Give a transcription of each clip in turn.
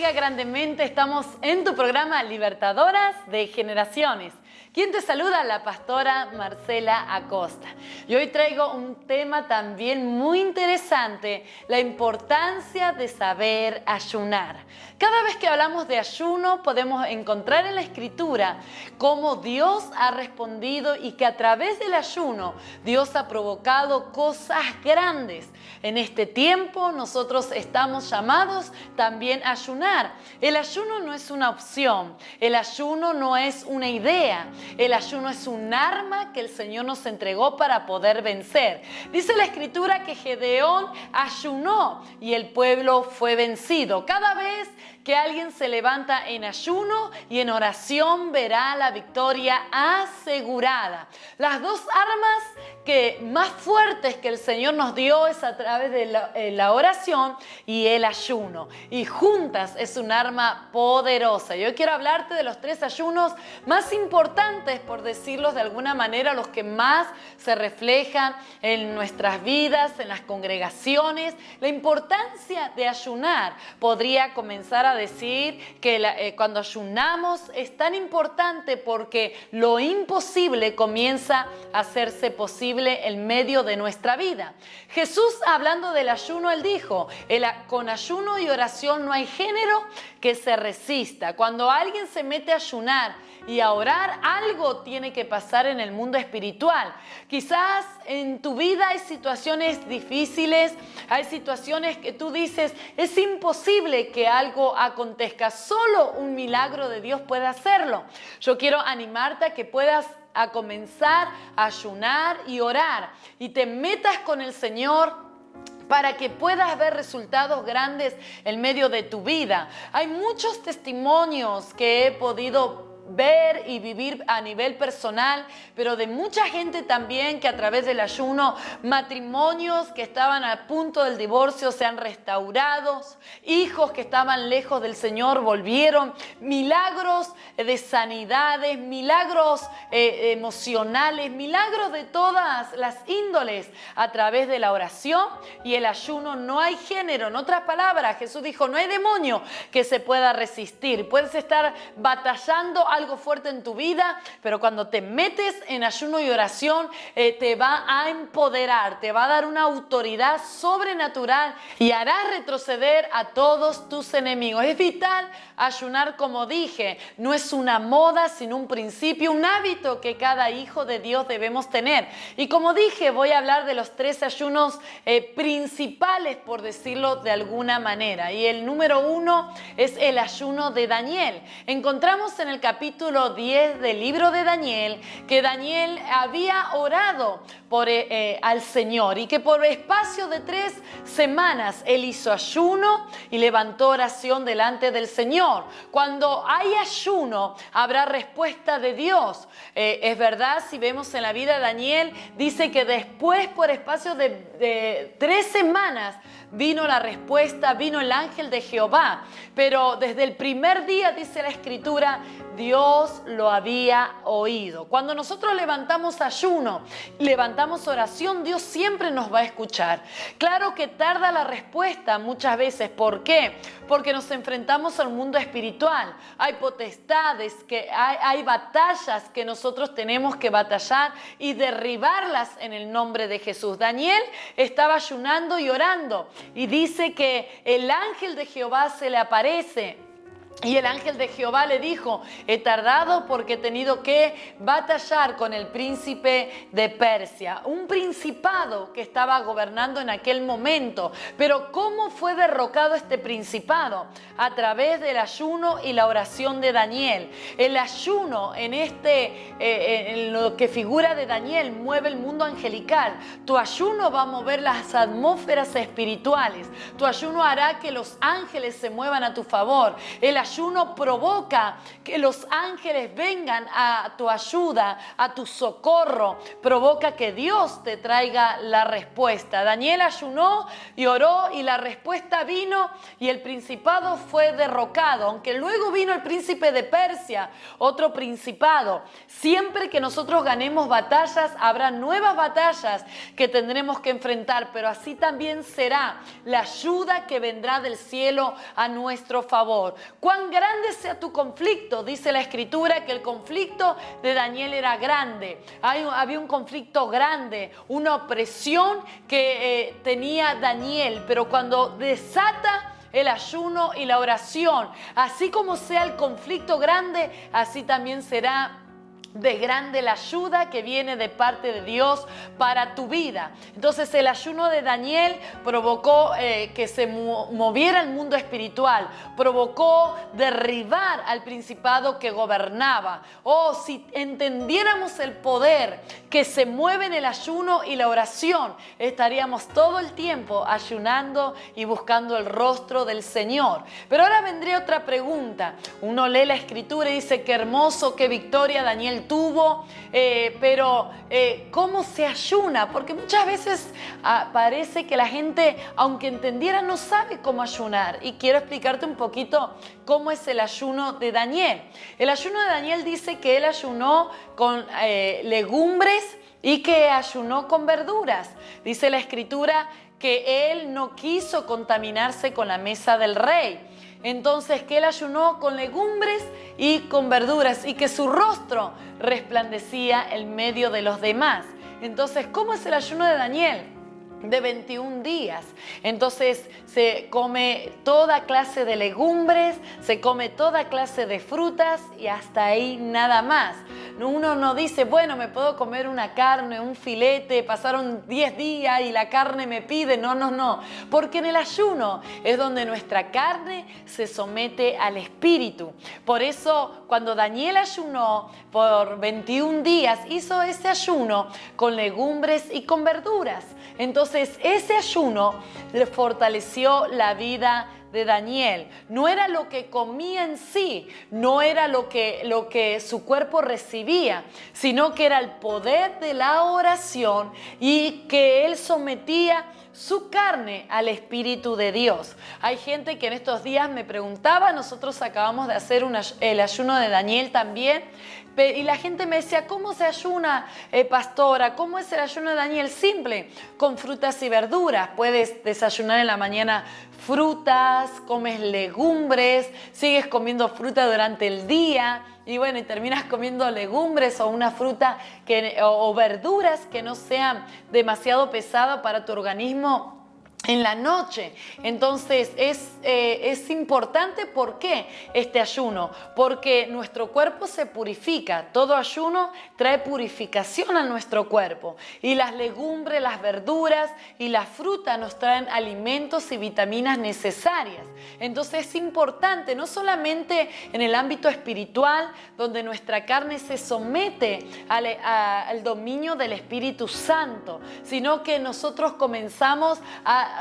bendiga grandemente. Estamos en tu programa Libertadoras de Generaciones. Quien te saluda, la pastora Marcela Acosta. Y hoy traigo un tema también muy interesante, la importancia de saber ayunar. Cada vez que hablamos de ayuno podemos encontrar en la Escritura cómo Dios ha respondido y que a través del ayuno Dios ha provocado cosas grandes. En este tiempo nosotros estamos llamados también a ayunar. El ayuno no es una opción, el ayuno no es una idea. El ayuno es un arma que el Señor nos entregó para poder vencer. Dice la Escritura que Gedeón ayunó y el pueblo fue vencido. Cada vez que alguien se levanta en ayuno y en oración verá la victoria asegurada. Las dos armas más fuertes que el Señor nos dio es a través de la oración y el ayuno. Y juntas es un arma poderosa. Yo quiero hablarte de los 3 ayunos más importantes, por decirlos de alguna manera, los que más se reflejan en nuestras vidas, en las congregaciones. La importancia de ayunar. Podría comenzar a decir que cuando ayunamos es tan importante porque lo imposible comienza a hacerse posible en medio de nuestra vida. Jesús, hablando del ayuno, él dijo, con ayuno y oración no hay género que se resista. Cuando alguien se mete a ayunar y a orar, algo tiene que pasar en el mundo espiritual. Quizás en tu vida hay situaciones difíciles, hay situaciones que tú dices, es imposible que algo acontezca, solo un milagro de Dios puede hacerlo. Yo quiero animarte a que puedas a comenzar a ayunar y orar y te metas con el Señor para que puedas ver resultados grandes en medio de tu vida. Hay muchos testimonios que he podido ver y vivir a nivel personal, pero de mucha gente también que a través del ayuno, matrimonios que estaban a punto del divorcio se han restaurado, hijos que estaban lejos del Señor volvieron, milagros de sanidades, milagros emocionales, milagros de todas las índoles a través de la oración y el ayuno. No hay género, en otras palabras, Jesús dijo, no hay demonio que se pueda resistir. Puedes estar batallando algo fuerte en tu vida, pero cuando te metes en ayuno y oración, te va a empoderar, te va a dar una autoridad sobrenatural y hará retroceder a todos tus enemigos. Es vital ayunar, como dije, no es una moda, sino un principio, un hábito que cada hijo de Dios debemos tener. Y como dije, voy a hablar de los 3 ayunos principales, por decirlo de alguna manera. Y el número 1 es el ayuno de Daniel. Encontramos en el capítulo 10 del libro de Daniel que Daniel había orado al Señor y que por espacio de 3 semanas él hizo ayuno y levantó oración delante del Señor. Cuando hay ayuno habrá respuesta de Dios. Es verdad, si vemos en la vida de Daniel, dice que después por espacio de 3 semanas vino la respuesta, vino el ángel de Jehová, pero desde el primer día, dice la Escritura, Dios lo había oído. Cuando nosotros levantamos ayuno, levantamos oración, Dios siempre nos va a escuchar. Claro que tarda la respuesta muchas veces. ¿Por qué? Porque nos enfrentamos al mundo espiritual. Hay potestades, hay batallas que nosotros tenemos que batallar y derribarlas en el nombre de Jesús. Daniel estaba ayunando y orando y dice que el ángel de Jehová se le aparece. Y el ángel de Jehová le dijo, he tardado porque he tenido que batallar con el príncipe de Persia, un principado que estaba gobernando en aquel momento. Pero ¿cómo fue derrocado este principado? A través del ayuno y la oración de Daniel. El ayuno en lo que figura de Daniel mueve el mundo angelical. Tu ayuno va a mover las atmósferas espirituales. Tu ayuno hará que los ángeles se muevan a tu favor. El ayuno provoca que los ángeles vengan a tu ayuda, a tu socorro. Provoca que Dios te traiga la respuesta. Daniel ayunó y oró y la respuesta vino y el principado fue derrocado. Aunque luego vino el príncipe de Persia, otro principado. Siempre que nosotros ganemos batallas, habrá nuevas batallas que tendremos que enfrentar, pero así también será la ayuda que vendrá del cielo a nuestro favor. Cuán grande sea tu conflicto, dice la Escritura que el conflicto de Daniel era grande. Había un conflicto grande, una opresión que tenía Daniel, pero cuando desata el ayuno y la oración, así como sea el conflicto grande, así también será de grande la ayuda que viene de parte de Dios para tu vida. Entonces el ayuno de Daniel provocó que se moviera el mundo espiritual, provocó derribar al principado que gobernaba. Oh, si entendiéramos el poder que se mueve en el ayuno y la oración, estaríamos todo el tiempo ayunando y buscando el rostro del Señor. Pero ahora vendría otra pregunta. Uno lee la Escritura y dice, qué hermoso, qué victoria Daniel tuvo, pero ¿cómo se ayuna? Porque muchas veces parece que la gente, aunque entendiera, no sabe cómo ayunar. Y quiero explicarte un poquito cómo es el ayuno de Daniel. El ayuno de Daniel dice que él ayunó con legumbres y que ayunó con verduras. Dice la Escritura que él no quiso contaminarse con la mesa del rey. Entonces que él ayunó con legumbres y con verduras y que su rostro resplandecía en medio de los demás. Entonces, ¿cómo es el ayuno de Daniel? De 21 días. Entonces se come toda clase de legumbres, se come toda clase de frutas y hasta ahí nada más. Uno no dice, bueno, me puedo comer una carne, un filete, pasaron 10 días y la carne me pide. No, no, no. Porque en el ayuno es donde nuestra carne se somete al espíritu. Por eso, cuando Daniel ayunó por 21 días, hizo ese ayuno con legumbres y con verduras. Entonces, ese ayuno le fortaleció la vida de Daniel. No era lo que comía en sí, no era lo que su cuerpo recibía, sino que era el poder de la oración y que él sometía su carne al Espíritu de Dios. Hay gente que en estos días me preguntaba, nosotros acabamos de hacer el ayuno de Daniel también, y la gente me decía, ¿cómo se ayuna, pastora? ¿Cómo es el ayuno de Daniel? Simple, con frutas y verduras. Puedes desayunar en la mañana frutas, comes legumbres, sigues comiendo fruta durante el día y bueno, y terminas comiendo legumbres o una fruta o verduras que no sean demasiado pesadas para tu organismo en la noche. Entonces es importante. ¿Por qué este ayuno? Porque nuestro cuerpo se purifica. Todo ayuno trae purificación a nuestro cuerpo. Y las legumbres, las verduras y la fruta nos traen alimentos y vitaminas necesarias. Entonces es importante, no solamente en el ámbito espiritual, donde nuestra carne se somete al dominio del Espíritu Santo, sino que nosotros comenzamos a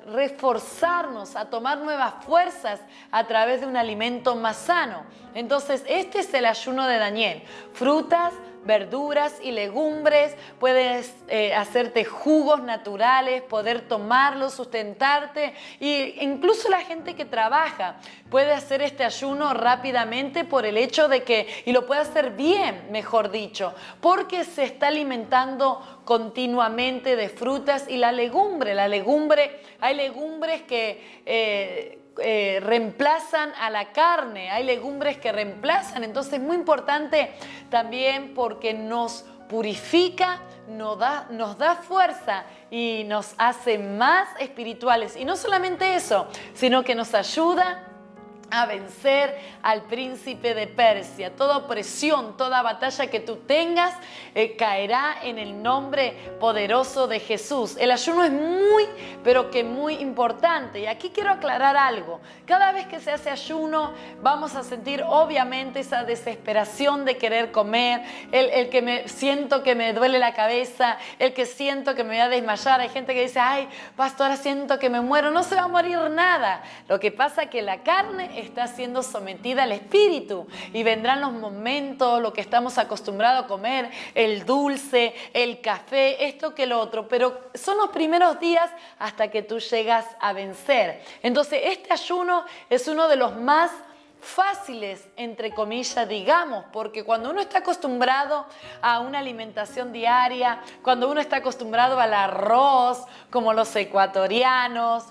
reforzarnos, a tomar nuevas fuerzas a través de un alimento más sano. Entonces, este es el ayuno de Daniel. Frutas, verduras y legumbres, puedes hacerte jugos naturales, poder tomarlos, sustentarte, e incluso la gente que trabaja puede hacer este ayuno rápidamente por el hecho de que, y lo puede hacer bien, mejor dicho, porque se está alimentando continuamente de frutas y la legumbre, hay legumbres que reemplazan a la carne, hay legumbres que reemplazan, entonces es muy importante también porque nos purifica, nos da fuerza y nos hace más espirituales. Y no solamente eso, sino que nos ayuda a vencer al príncipe de Persia. Toda opresión, toda batalla que tú tengas caerá en el nombre poderoso de Jesús. El ayuno es muy, pero que muy importante. Y aquí quiero aclarar algo. Cada vez que se hace ayuno, vamos a sentir obviamente esa desesperación de querer comer, el que siento que me duele la cabeza, el que siento que me voy a desmayar. Hay gente que dice, ay, pastora, siento que me muero. No se va a morir nada. Lo que pasa es que la carne está siendo sometida al Espíritu y vendrán los momentos, lo que estamos acostumbrados a comer, el dulce, el café, esto que lo otro, pero son los primeros días hasta que tú llegas a vencer. Entonces este ayuno es uno de los más fáciles, entre comillas, digamos, porque cuando uno está acostumbrado a una alimentación diaria, cuando uno está acostumbrado al arroz, como los ecuatorianos,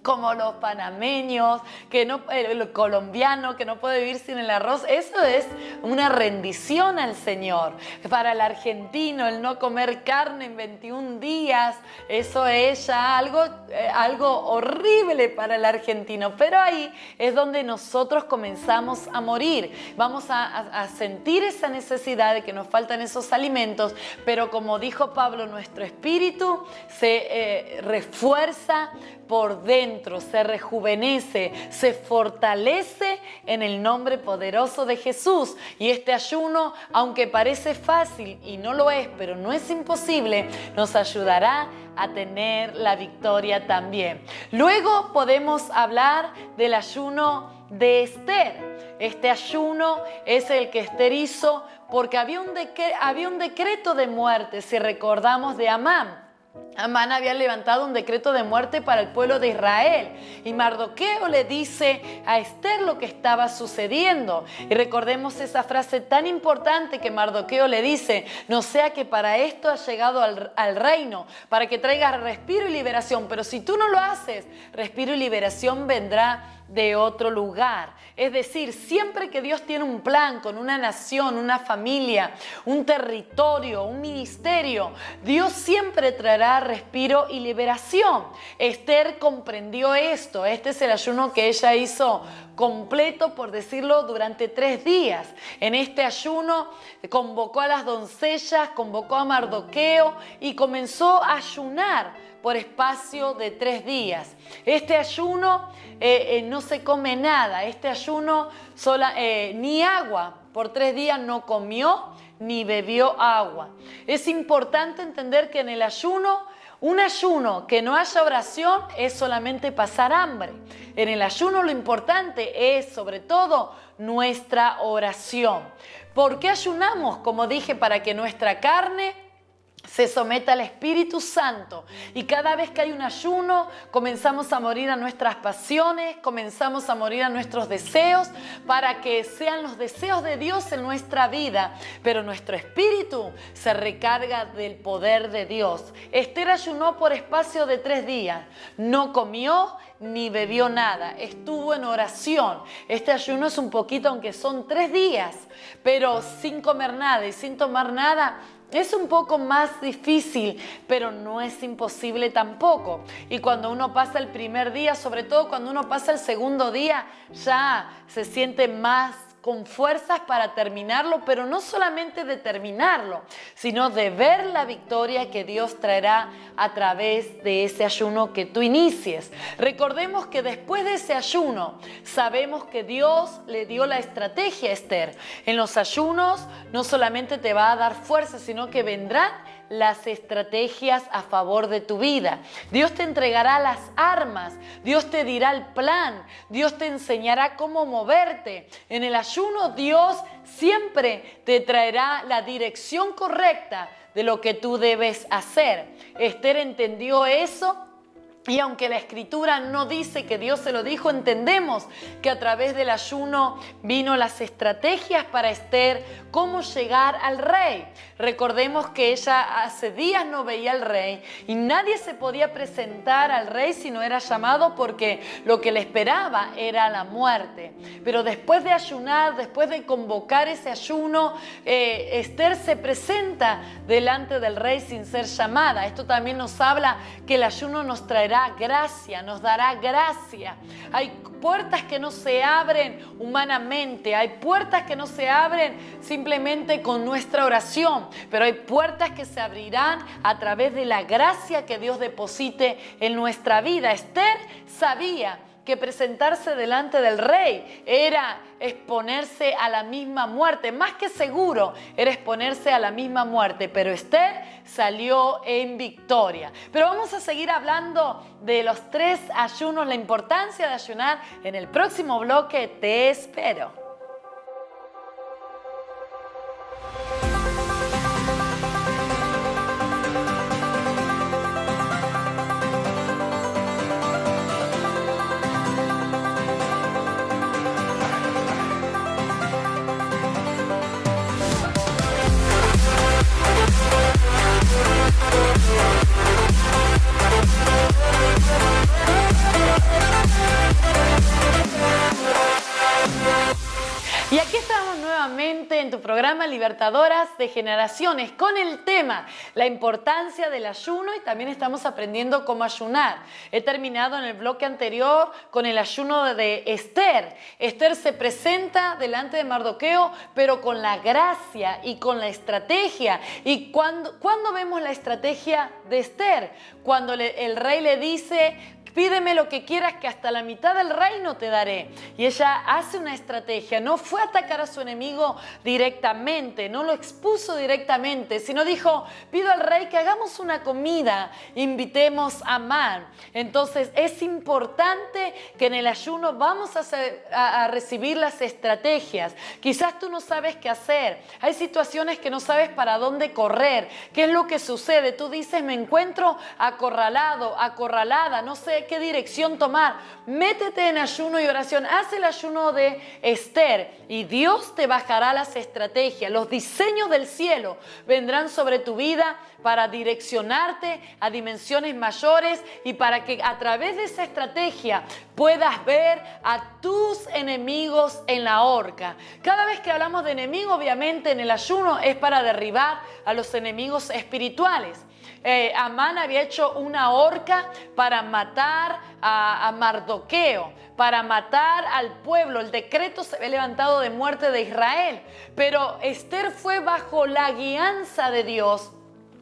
como los panameños, el colombiano que no puede vivir sin el arroz, eso es una rendición al Señor. Para el argentino, el no comer carne en 21 días, eso es ya algo horrible para el argentino. Pero ahí es donde nosotros comenzamos a morir. Vamos a sentir esa necesidad de que nos faltan esos alimentos, pero como dijo Pablo, nuestro espíritu se refuerza por dentro, se rejuvenece, se fortalece en el nombre poderoso de Jesús. Y este ayuno, aunque parece fácil y no lo es, pero no es imposible, nos ayudará a tener la victoria también. Luego podemos hablar del ayuno de Esther. Este ayuno es el que Esther hizo porque había un decreto de muerte, si recordamos, de Amán. Amán había levantado un decreto de muerte para el pueblo de Israel y Mardoqueo le dice a Esther lo que estaba sucediendo. Y recordemos esa frase tan importante que Mardoqueo le dice: no sea que para esto has llegado al reino, para que traigas respiro y liberación, pero si tú no lo haces, respiro y liberación vendrá de otro lugar. Es decir, siempre que Dios tiene un plan con una nación, una familia, un territorio, un ministerio, Dios siempre traerá respiro y liberación. Esther comprendió esto. Este es el ayuno que ella hizo completo, por decirlo, durante 3 días. En este ayuno convocó a las doncellas, convocó a Mardoqueo y comenzó a ayunar por espacio de 3 días. Este ayuno no se come nada, este ayuno ni agua, por 3 días no comió ni bebió agua. Es importante entender que en el ayuno, un ayuno que no haya oración es solamente pasar hambre. En el ayuno lo importante es sobre todo nuestra oración. ¿Por qué ayunamos? Como dije, para que nuestra carne se someta al Espíritu Santo, y cada vez que hay un ayuno comenzamos a morir a nuestras pasiones, comenzamos a morir a nuestros deseos, para que sean los deseos de Dios en nuestra vida, pero nuestro espíritu se recarga del poder de Dios. Esther ayunó por espacio de 3 días, no comió ni bebió nada, estuvo en oración. Este ayuno es un poquito, aunque son 3 días, pero sin comer nada y sin tomar nada, es un poco más difícil, pero no es imposible tampoco. Y cuando uno pasa el primer día, sobre todo cuando uno pasa el segundo día, ya se siente más con fuerzas para terminarlo, pero no solamente de terminarlo, sino de ver la victoria que Dios traerá a través de ese ayuno que tú inicies. Recordemos que después de ese ayuno, sabemos que Dios le dio la estrategia a Esther. En los ayunos no solamente te va a dar fuerza, sino que vendrán las estrategias a favor de tu vida. Dios te entregará las armas, Dios te dirá el plan, Dios te enseñará cómo moverte. En el ayuno Dios siempre te traerá la dirección correcta de lo que tú debes hacer. Esther entendió eso. Y aunque la Escritura no dice que Dios se lo dijo, entendemos que a través del ayuno vino las estrategias para Esther, cómo llegar al rey. Recordemos que ella hace días no veía al rey y nadie se podía presentar al rey si no era llamado, porque lo que le esperaba era la muerte. Pero después de ayunar, después de convocar ese ayuno, Esther se presenta delante del rey sin ser llamada. Esto también nos habla que el ayuno nos traerá gracia, nos dará gracia. Hay puertas que no se abren humanamente, hay puertas que no se abren simplemente con nuestra oración, pero hay puertas que se abrirán a través de la gracia que Dios deposite en nuestra vida. Esther sabía que presentarse delante del rey era exponerse a la misma muerte. Más que seguro era exponerse a la misma muerte, pero Esther salió en victoria. Pero vamos a seguir hablando de los 3 ayunos, la importancia de ayunar. En el próximo bloque te espero. Y aquí estamos nuevamente en tu programa Libertadoras de Generaciones con el tema la importancia del ayuno, y también estamos aprendiendo cómo ayunar. He terminado en el bloque anterior con el ayuno de Esther. Esther se presenta delante de Mardoqueo, pero con la gracia y con la estrategia. ¿Y cuándo vemos la estrategia de Esther? Cuando el rey le dice: pídeme lo que quieras, que hasta la mitad del reino te daré. Y ella hace una estrategia. No fue a atacar a su enemigo directamente, no lo expuso directamente, sino dijo: pido al rey que hagamos una comida, invitemos a Amán. Entonces es importante que en el ayuno vamos a recibir las estrategias. Quizás tú no sabes qué hacer. Hay situaciones que no sabes para dónde correr. ¿Qué es lo que sucede? Tú dices: me encuentro acorralado, acorralada, no sé qué dirección tomar. Métete en ayuno y oración. Haz el ayuno de Esther y Dios te bajará las estrategias. Los diseños del cielo vendrán sobre tu vida para direccionarte a dimensiones mayores y para que a través de esa estrategia puedas ver a tus enemigos en la horca. Cada vez que hablamos de enemigo, obviamente en el ayuno es para derribar a los enemigos espirituales. Amán había hecho una horca para matar a Mardoqueo, para matar al pueblo. El decreto se había levantado de muerte de Israel, pero Esther fue bajo la guianza de Dios,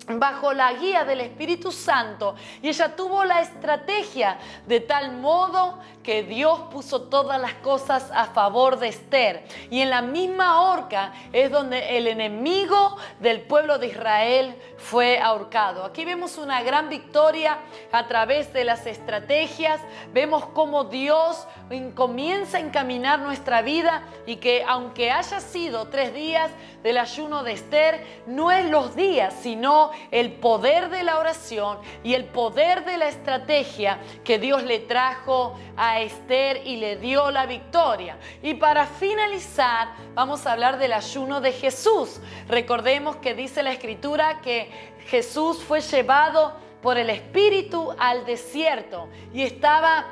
bajo la guía del Espíritu Santo, y ella tuvo la estrategia de tal modo que Dios puso todas las cosas a favor de Esther. Y en la misma horca es donde el enemigo del pueblo de Israel fue ahorcado. Aquí vemos una gran victoria a través de las estrategias. Vemos cómo Dios comienza a encaminar nuestra vida, y que aunque haya sido 3 días del ayuno de Esther, no es los días, sino el poder de la oración y el poder de la estrategia que Dios le trajo a Esther y le dio la victoria. Y para finalizar, vamos a hablar del ayuno de Jesús. Recordemos que dice la Escritura que Jesús fue llevado por el Espíritu al desierto y estaba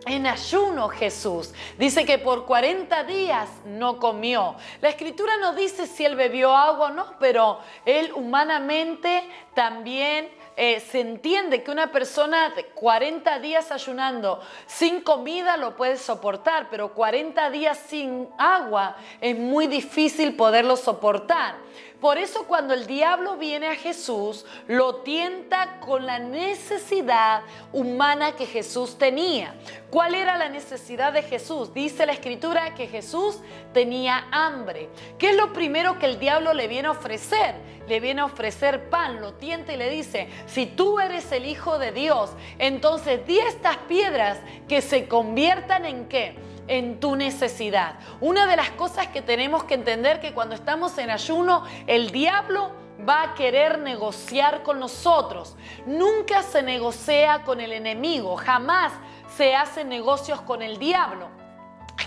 en ayuno. Jesús dice que por 40 días no comió. La Escritura no dice si él bebió agua o no, pero él humanamente también se entiende que una persona de 40 días ayunando sin comida lo puede soportar, pero 40 días sin agua es muy difícil poderlo soportar. Por eso cuando el diablo viene a Jesús, lo tienta con la necesidad humana que Jesús tenía. ¿Cuál era la necesidad de Jesús? Dice la Escritura que Jesús tenía hambre. ¿Qué es lo primero que el diablo le viene a ofrecer? Le viene a ofrecer pan, lo tienta y le dice: si tú eres el Hijo de Dios, entonces di a estas piedras que se conviertan ¿en qué? En tu necesidad. Una de las cosas que tenemos que entender, que cuando estamos en ayuno, el diablo va a querer negociar con nosotros. Nunca se negocia con el enemigo, jamás se hacen negocios con el diablo.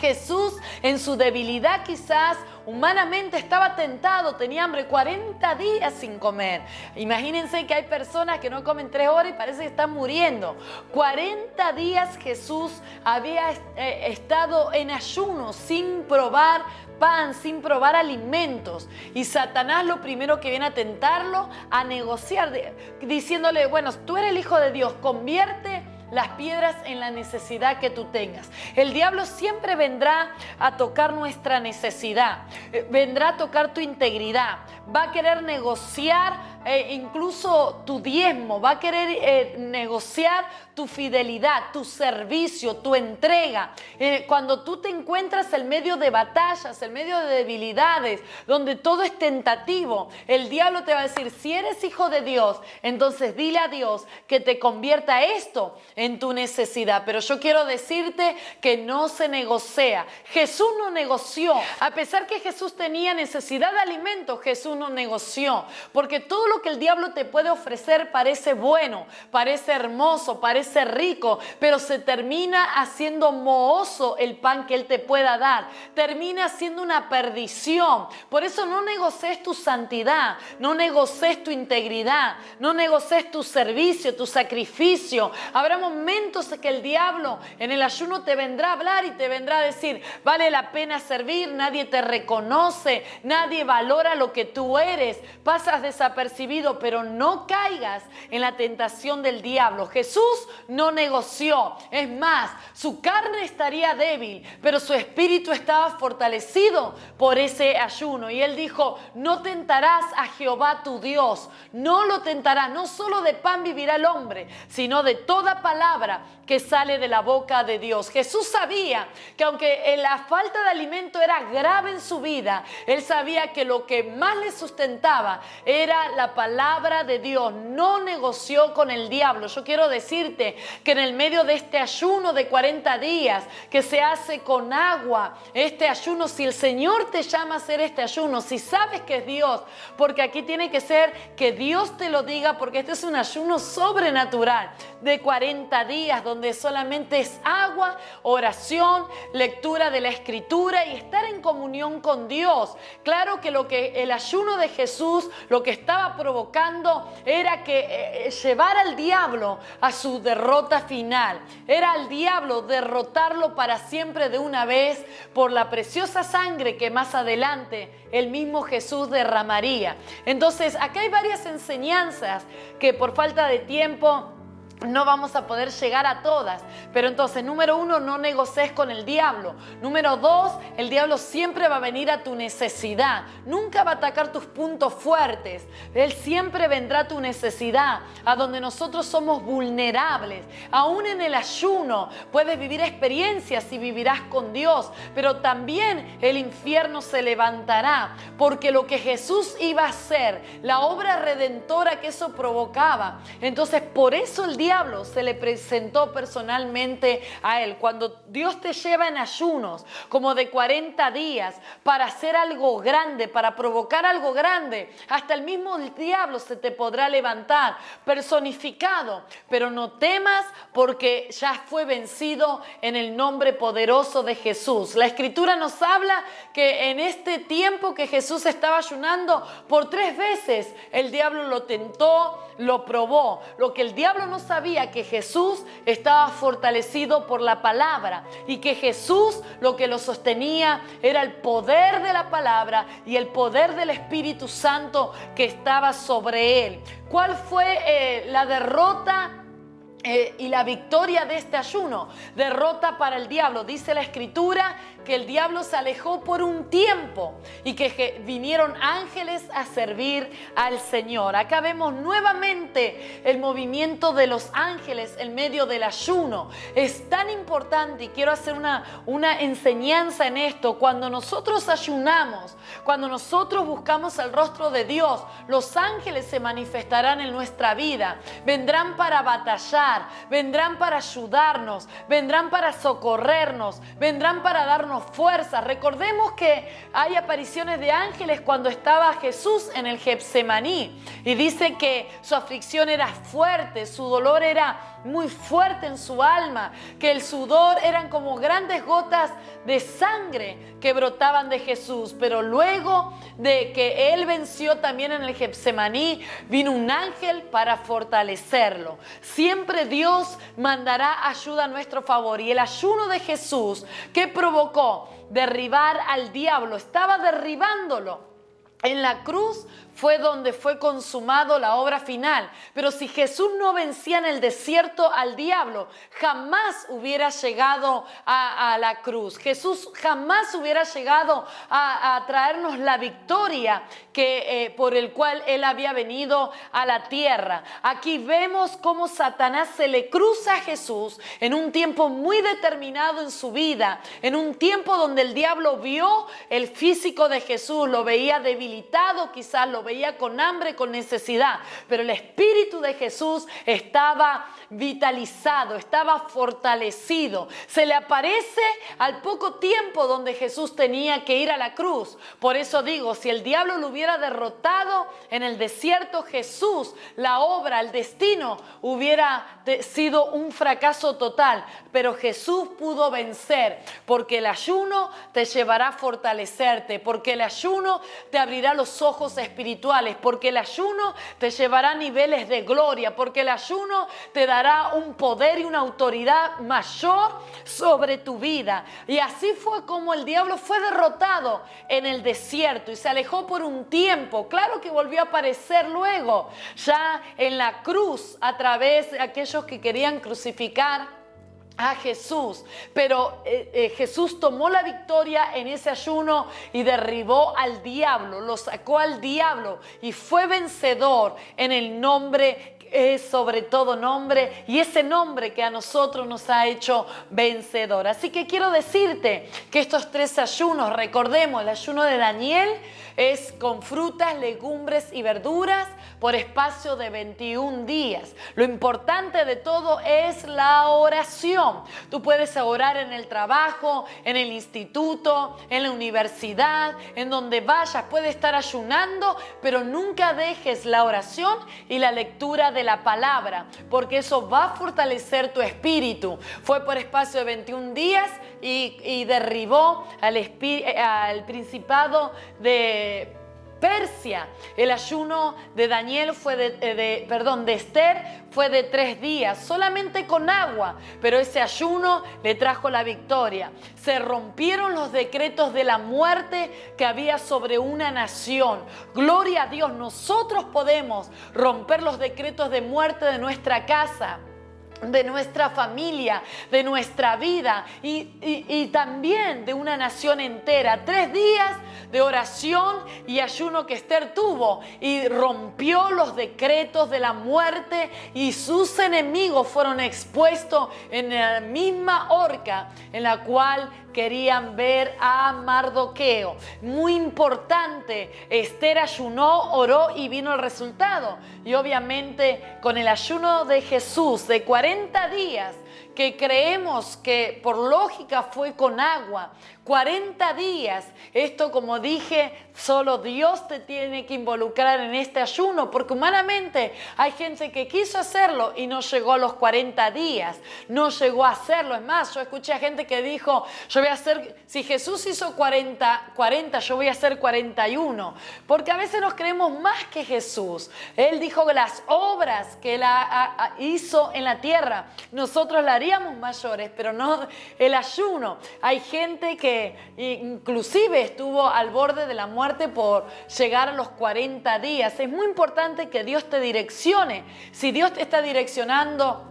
Jesús, en su debilidad quizás humanamente, estaba tentado, tenía hambre, 40 días sin comer. Imagínense que hay personas que no comen 3 horas y parece que están muriendo. 40 días Jesús había estado en ayuno, sin probar pan, sin probar alimentos. Y Satanás lo primero que viene a tentarlo, a negociar, diciéndole: bueno, tú eres el Hijo de Dios, convierte las piedras en la necesidad que tú tengas. El diablo siempre vendrá a tocar nuestra necesidad, vendrá a tocar tu integridad, va a querer negociar incluso tu diezmo, va a querer negociar tu fidelidad, tu servicio, tu entrega. Cuando tú te encuentras en medio de batallas, en medio de debilidades, donde todo es tentativo, el diablo te va a decir, si eres hijo de Dios, entonces dile a Dios que te convierta esto en tu necesidad. Pero yo quiero decirte que no se negocia. Jesús no negoció. A pesar que Jesús tenía necesidad de alimento, Jesús no negoció. Porque todo lo que el diablo te puede ofrecer parece bueno, parece hermoso, parece rico, pero se termina haciendo mohoso el pan que él te pueda dar. Termina siendo una perdición. Por eso no negocies tu santidad, no negocies tu integridad, no negocies tu servicio, tu sacrificio. Habrá momentos en que el diablo en el ayuno te vendrá a hablar y te vendrá a decir, vale la pena servir, nadie te reconoce, nadie valora lo que tú eres, pasas desapercibido, pero no caigas en la tentación del diablo. Jesús no negoció. Es más, su carne estaría débil, pero su espíritu estaba fortalecido por ese ayuno. Y él dijo, no tentarás a Jehová tu Dios. No lo tentarás. No solo de pan vivirá el hombre, sino de toda palabra que sale de la boca de Dios. Jesús sabía que aunque la falta de alimento era grave en su vida, él sabía que lo que más le sustentaba era la palabra de Dios. No negoció con el diablo. Yo quiero decirte que en el medio de este ayuno de 40 días que se hace con agua, este ayuno, si el Señor te llama a hacer este ayuno, si sabes que es Dios, porque aquí tiene que ser que Dios te lo diga, porque este es un ayuno sobrenatural de 40 días donde solamente es agua, oración, lectura de la Escritura y estar en comunión con Dios. Claro que lo que el ayuno de Jesús, lo que estaba provocando era que llevara al diablo a su derrota final. Era al diablo derrotarlo para siempre de una vez por la preciosa sangre que más adelante el mismo Jesús derramaría. Entonces, acá hay varias enseñanzas que por falta de tiempo no vamos a poder llegar a todas. Pero entonces, número 1, no negocies con el diablo. Número 2, el diablo siempre va a venir a tu necesidad. Nunca va a atacar tus puntos fuertes. Él siempre vendrá a tu necesidad, a donde nosotros somos vulnerables. Aún en el ayuno puedes vivir experiencias y vivirás con Dios. Pero también el infierno se levantará. Porque lo que Jesús iba a hacer, la obra redentora que eso provocaba. Entonces, por eso el diablo se le presentó personalmente a él. Cuando Dios te lleva en ayunos como de 40 días para hacer algo grande, para provocar algo grande, hasta el mismo diablo se te podrá levantar personificado, pero no temas porque ya fue vencido en el nombre poderoso de Jesús. La Escritura nos habla que en este tiempo que Jesús estaba ayunando, por 3 veces el diablo lo tentó, lo probó. Lo que el diablo no sabía, que Jesús estaba fortalecido por la palabra y que Jesús lo que lo sostenía era el poder de la palabra y el poder del Espíritu Santo que estaba sobre él. ¿Cuál fue la derrota y la victoria de este ayuno? Derrota para el diablo. Dice la Escritura que el diablo se alejó por un tiempo y que vinieron ángeles a servir al Señor. Acá vemos nuevamente el movimiento de los ángeles en medio del ayuno. Es tan importante y quiero hacer una enseñanza en esto. Cuando nosotros ayunamos, cuando nosotros buscamos el rostro de Dios, los ángeles se manifestarán en nuestra vida. Vendrán para batallar, vendrán para ayudarnos, vendrán para socorrernos, vendrán para darnos fuerza. Recordemos que hay apariciones de ángeles cuando estaba Jesús en el Getsemaní y dice que su aflicción era fuerte, su dolor era muy fuerte en su alma, que el sudor eran como grandes gotas de sangre que brotaban de Jesús. Pero luego de que él venció también en el Getsemaní, vino un ángel para fortalecerlo. Siempre Dios mandará ayuda a nuestro favor. Y el ayuno de Jesús, ¿qué provocó? Derribar al diablo. Estaba derribándolo. En la cruz fue donde fue consumado la obra final. Pero si Jesús no vencía en el desierto al diablo, jamás hubiera llegado a la cruz. Jesús jamás hubiera llegado a traernos la victoria por el cual Él había venido a la tierra. Aquí vemos cómo Satanás se le cruza a Jesús en un tiempo muy determinado en su vida, en un tiempo donde el diablo vio el físico de Jesús, lo veía debilitado, quizás lo veía con hambre, con necesidad, pero el espíritu de Jesús estaba vitalizado, estaba fortalecido. Se le aparece al poco tiempo donde Jesús tenía que ir a la cruz. Por eso digo, si el diablo lo hubiera derrotado en el desierto, Jesús, la obra, el destino hubiera sido un fracaso total, pero Jesús pudo vencer, porque el ayuno te llevará a fortalecerte, porque el ayuno te abrirá los ojos espirituales, porque el ayuno te llevará a niveles de gloria, porque el ayuno te dará un poder y una autoridad mayor sobre tu vida. Y así fue como el diablo fue derrotado en el desierto y se alejó por un tiempo. Claro que volvió a aparecer luego, ya en la cruz, a través de aquellos que querían crucificar a Jesús, pero Jesús tomó la victoria en ese ayuno y derribó al diablo, lo sacó al diablo y fue vencedor en el nombre es sobre todo nombre, y ese nombre que a nosotros nos ha hecho vencedor. Así que quiero decirte que estos 3 ayunos, recordemos, el ayuno de Daniel es con frutas, legumbres y verduras por espacio de 21 días. Lo importante de todo es la oración. Tú puedes orar en el trabajo, en el instituto, en la universidad, en donde vayas. Puedes estar ayunando, pero nunca dejes la oración y la lectura de la palabra, porque eso va a fortalecer tu espíritu. Fue por espacio de 21 días y derribó al principado de Persia. El ayuno de Daniel fue de Esther fue de 3 días, solamente con agua, pero ese ayuno le trajo la victoria. Se rompieron los decretos de la muerte que había sobre una nación. Gloria a Dios, nosotros podemos romper los decretos de muerte de nuestra casa, de nuestra familia, de nuestra vida y también de una nación entera. 3 días de oración y ayuno que Esther tuvo y rompió los decretos de la muerte, y sus enemigos fueron expuestos en la misma horca en la cual querían ver a Mardoqueo. Muy importante, Esther ayunó, oró y vino el resultado. Y obviamente con el ayuno de Jesús de 40 días, que creemos que por lógica fue con agua, 40 días, esto como dije, solo Dios te tiene que involucrar en este ayuno, porque humanamente hay gente que quiso hacerlo y no llegó a los 40 días, no llegó a hacerlo. Es más, yo escuché a gente que dijo, yo voy a hacer, si Jesús hizo 40, yo voy a hacer 41, porque a veces nos creemos más que Jesús. Él dijo que las obras que Él hizo en la tierra, nosotros las haríamos mayores, pero no el ayuno. Hay gente que inclusive estuvo al borde de la muerte por llegar a los 40 días. Es muy importante que Dios te direccione. Si Dios te está direccionando,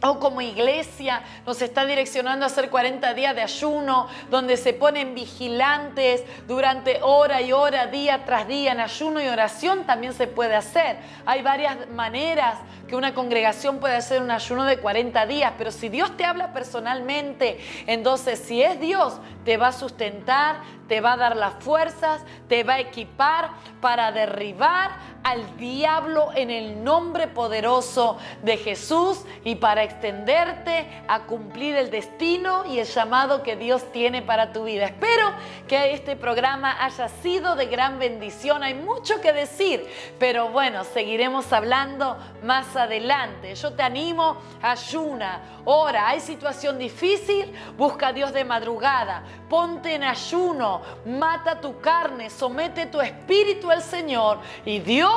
o como iglesia nos está direccionando a hacer 40 días de ayuno, donde se ponen vigilantes durante hora y hora, día tras día, en ayuno y oración, también se puede hacer. Hay varias maneras que una congregación puede hacer un ayuno de 40 días, pero si Dios te habla personalmente, entonces si es Dios, te va a sustentar, te va a dar las fuerzas, te va a equipar para derribar al diablo en el nombre poderoso de Jesús y para extenderte a cumplir el destino y el llamado que Dios tiene para tu vida. Espero que este programa haya sido de gran bendición. Hay mucho que decir, pero bueno, seguiremos hablando más adelante. Yo te animo, ayuna, ora. Hay situación difícil, busca a Dios de madrugada, ponte en ayuno, mata tu carne, somete tu espíritu al Señor y Dios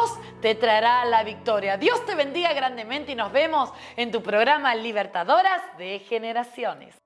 te traerá la victoria. Dios te bendiga grandemente y nos vemos en tu programa Libertadoras de Generaciones.